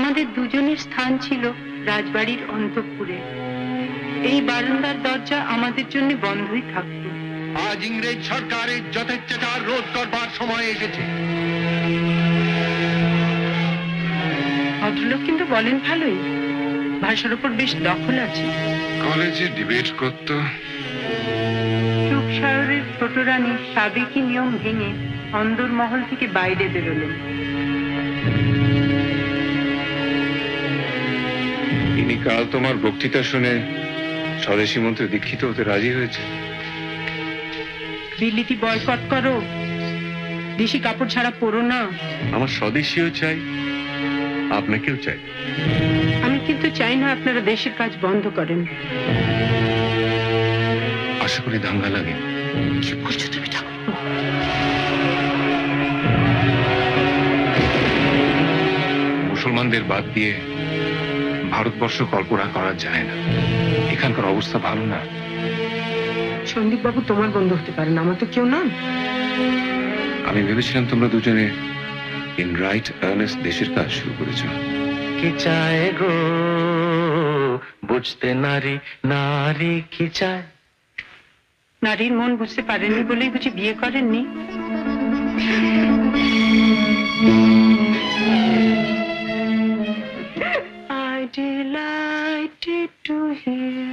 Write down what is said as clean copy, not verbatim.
আমাদের দুজনের স্থান ছিল রাজবাড়ির অন্তঃপুরে। এই বারান্দার দরজা আমাদের জন্য বন্ধই থাকত। আজ ইংরেজ সরকারের যথেচ্ছাচার রোধ করবার সময় এসেছে। ভদ্রলোক কিন্তু বলেন ভালোই, ভাষার উপর বেশ দখল আছে। কলেজে ডিবেট করত। চুপ শহরের ছোট রানী সাবেকি নিয়ম ভেঙে অন্দর মহল থেকে বাইরে বেরোলেন। ইনি কাল তোমার বক্তৃতা শুনে স্বদেশী মন্ত্রে দীক্ষিত হতে রাজি হয়েছে। বিলিতি বয়কট করো, দেশি কাপড় ছাড়া পরো না। আমার স্বদেশীও চাই, আপনাকেও চাই। আমি কিন্তু চাই না আপনারা দেশের কাজ বন্ধ করেন। আশা করি দাঙ্গা লাগে। কি বলছো তুমি ঠাকুর? মুসলমানদের বাদ দিয়ে ভারতবর্ষ কল্পনা করা যায় না। এখানকার অবস্থা ভালো না। সন্দীপ বাবু তোমার বন্ধু হতে পারেন, আমার তো কেউ না। আমি ভেবেছিলাম তোমরা দুজনে ইন রাইট আর্নেস্ট দেশের কাজ শুরু করেছো। কি চায় গো বুঝতে নারী, নারী কি চায়? নারীর মন বুঝতে পারেননি বলেই বুঝি বিয়ে করেননি? I delighted to hear